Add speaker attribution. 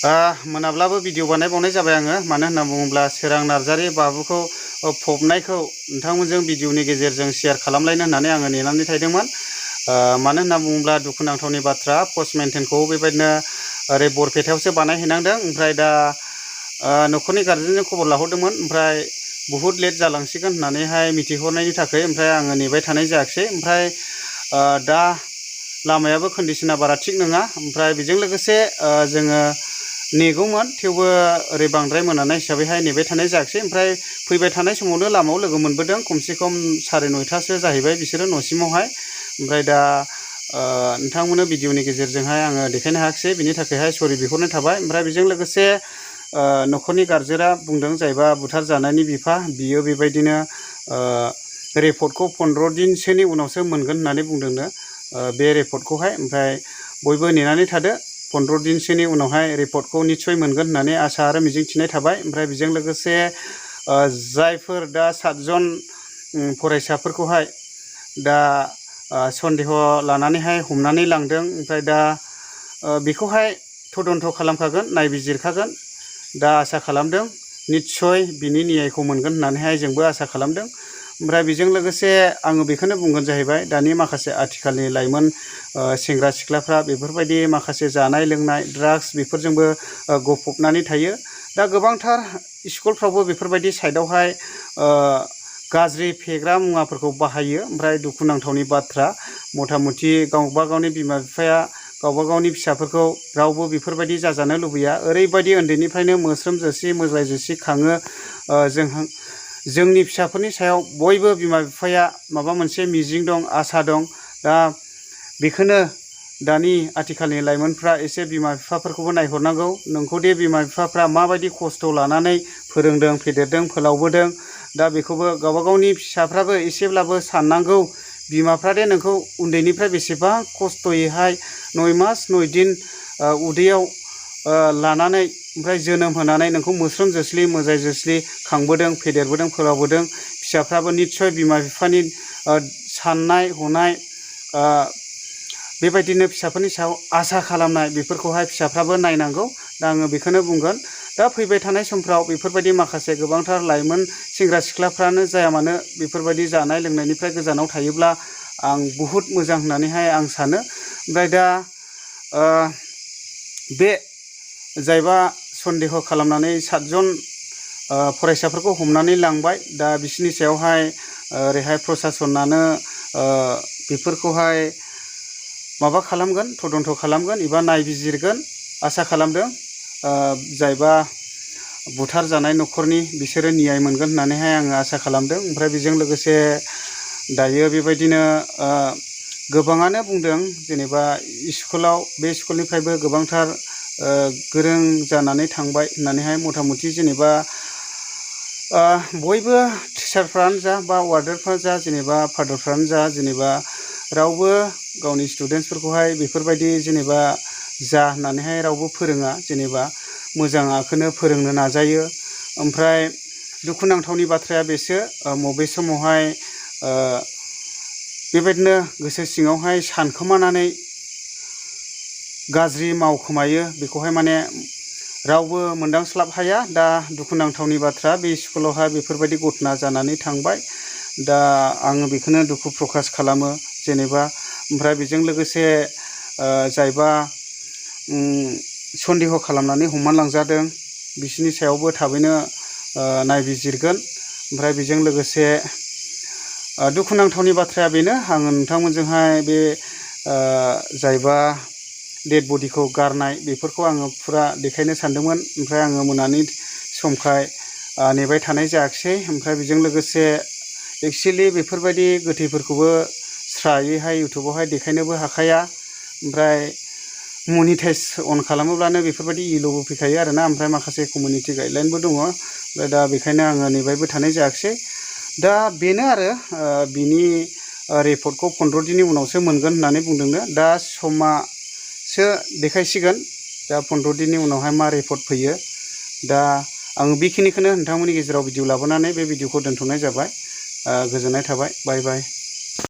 Speaker 1: मोनाब्लाबो भिडिअ बानायबावनाय जाबाय आङो मानो होनना बुङोब्ला सोरां नार्जारि बाबुखौ फबनायखौ नोंथांमोनजों भिडिअनि गेजेरजों शेयार खालामलायनो होननानै आङो नेनानै थादोंमोन। मानो होनना बुङोब्ला दुखुनांथावनि बाथ्रा पस्ट मेन्टेनखौ बेबायदिनो ओरै बरपेटायावसो बानायहैनांदों। ओमफ्राय दा न'खरनि गारजेनजों खबर लाहरदोंमोन, ओमफ्राय बुहुत लेट जालांसिगोन होननानैहाय मिथिहरनायनि थाखाय ओमफ्राय आङो नेबाय थानाय जायाखिसै। ओमफ्राय दा लामायाबो कन्डिशना बारा थिग नङा। ओमफ्राय बेजों लोगोसे जोङो नेगौमोन, थेवबो ओरै बांद्राय मोनानाय हिसाबैहाय नेबाय थानाय जायाखिसै। ओमफ्राय फैबाय थानाय समावनो लामायाव लोगो मोनबोदों, खमसे खम 9:30टासो जाहैबाय बिसोरो न'सिमावहाय। ओमफ्राय दा नोंथांमोननो भिडिअनि गेजेरजोंहाय आङो देखायनो हायाखिसै, बिनि थाखायहाय सरि बिहरनाय थाबाय। ओमफ्राय बेजों लोगोसे न'खरनि गारजेना बुंदों जायबा बुथार जानायनि बिफा, बियो बेबायदिनो रिपर्टखौ 15 दिनसोनि उनावसो मोनगोन होननानै बुंदोंनो बे रिपर्टखौहाय। ओमफ्राय बयबो नेनानै थादो, 15 दिनसोनि उनावहाय रिपर्टखौ निस्सय मोनगोन होननानै आसा आरो मिजिंथिनाय थाबाय। ओमफ्राय बेजों लोगोसे जायफोर दा 7 जन फरायसाफोरखौहाय दा सन्देह लानानैहाय हमनानै लांदों, ओमफ्राय दा बेखौहाय तदन्त खालामखागोन, नायबिजिरखागोन। दा आसा खालामदों निस्सय बिनि न्यायखौ मोनगोन होननानैहाय जोंबो आसा खालामदों। ओमफ्राय बेजों लोगोसे आङो बेखौनो बुंगोन जाहैबाय, दानि माखासे आथिखालनि लाइमोन सेंग्रा सिख्लाफ्रा बेफोरबायदि माखासे जानाय लोंनाय ड्राग्स बेफोरजोंबो गफबनानै थायो। दा गोबांथार स्कुलफ्रावबो बेफोरबायदि साइडआवहाय गाज्रि फेग्रा मुवाफोरखौ बाहायो। ओमफ्राय दुखुनांथावनि बाथ्रा, मथा मथि गावबा गावनि बिमा बिफाया गावबा गावनि फिसाफोरखौ रावबो बेफोरबायदि जाजानो लुबैया। ओरैबायदि उन्दैनिफ्रायनो मोस्रोम जोसि मोज्लाय जोसि खाङो। जोंनि फिसाफोरनि सायाव बयबो बिमा बिफाया माबा मोनसे मिजिं दं, आसा दं। दा बेखौनो दानि आथिखालनि लाइमोनफ्रा एसे बिमा बिफाफोरखौबो नायहरनांगौ। नोंखौदि बिमा बिफाफ्रा माबायदि खस्थ' लानानै फोरोंदों, फेदेरदों, फोलावबोदों, दा बेखौबो गावबा गावनि फिसाफ्राबो एसेब्लाबो साननांगौ। बिमाफ्रा दे नोंखौ उन्दैनिफ्राय बेसेबां खस्थ'यैहाय 9 मास 9 दिन उदैयाव लानानै ओमफ्राय जोनोम होनानै नोंखौ मोस्रोम जोस्लि मोजाय जोस्लि खांबोदों, फेदेरबोदों, फोलावबोदों। फिसाफ्राबो निस्सय बिमा बिफानि साननाय हनाय बेबायदिनो फिसाफोरनि सायाव आसा खालामनाय बेफोरखौहाय फिसाफ्राबो नायनांगौ। दा आङो बेखौनो बुंगोन, दा फैबाय थानाय समफ्राव बेफोरबायदि माखासे गोबांथार लाइमोन सेंग्रा सिख्लाफ्रानो जाया मानो बेफोरबायदि जानाय लोंनायनिफ्राय गोजानाव थायोब्ला आं बुहुत मोजां होननानैहाय आं सानो। ओमफ्राय दा बे जायबा सन्देह खालामनानै 7 जन फरायसाफोरखौ हमनानै लांबाय, दा बिसोरनि सायावहाय ओरैहाय प्रसासनानो बेफोरखौहाय माबा खालामगोन, तदन्त खालामगोन एबा नायबिजिरगोन आसा खालामदों। जायबा बुथार जानाय न'खरनि बिसोरो न्याय मोनगोन होननानैहाय आङो आसा खालामदों। ओमफ्राय बेजों लोगोसे दायो बेबायदिनो गोबाङानो बुंदों जेनेबा स्कुलाव, बे स्कुलनिफ्रायबो गोबांथार गोरों जानानै थांबाय होननानैहाय, मथा मथि जेनेबा बयबो टिचारफ्रानो जा बा वार्डारफ्रानो जा, जेनेबा फादारफ्रानो जा, जेनेबा रावबो गावनि स्टुडेन्टसफोरखौहाय बेफोरबायदि जेनेबा जा होननानैहाय रावबो फोरोङा, जेनेबा मोजाङाखौनो फोरोंनो नाजायो। ओमफ्राय दुखुनांथावनि बाथ्राया बेसो, बबे समावहाय बेबायदिनो गोसो सिङावहाय सानखोमानानै गाज्रि मावखोमायो, बेखौहाय माने रावबो मोनदांस्लाब हाया। दा दुखुनांथावनि बाथ्रा, बे स्कुलावहाय बेफोरबायदि घटना जानानै थांबाय। दा आङो बेखौनो दुखु प्रकास खालामो जेनेबा। ओमफ्राय बेजों लोगोसे जायबा सन्देह खालामनानै हमनानै लांजादों बिसोरनि सायावबो थाबैनो नायबिजिरगोन। ओमफ्राय बेजों लोगोसे दुखुनांथावनि बाथ्राया बेनो, आङो नोंथांमोनजोंहाय बे जायबा डेड बडिखौ गारनाय बेफोरखौ आङो फुरा देखायनो सानदोंमोन। ओमफ्राय आङो मोनानि समखाय नेबाय थानाय जायाखिसै। ओमफ्राय बेजों लोगोसे एक्सुवेलि बेफोरबायदि गोथैफोरखौबो स्रायैहाय इउटुबावहाय देखायनोबो हाखाया। ओमफ्राय मनिटाइज अन खालामोब्लानो बेफोरबायदि इल'बो फैखायो आरोना। ओमफ्राय माखासे कमिउनिटि गाइडलाइनबो दङ। ओमफ्राय दा बेखायनो आङो नेबायबो थानाय जायाखिसै। दा बेनो आरो बिनि रिपर्टखौ 15 दिननि उनावसो मोनगोन होननानै बुंदोंनो। दा समासो देखायसिगोन, दा 15 दिननि उनावहाय मा रिपर्ट फैयो। दा आङो बेखिनिखौनो नोंथांमोननि गेजेराव भिडिअ लाबोनानै बे भिडिअखौ दोनथ'नाय जाबाय। गोजोननाय थाबाय। बाय बाय।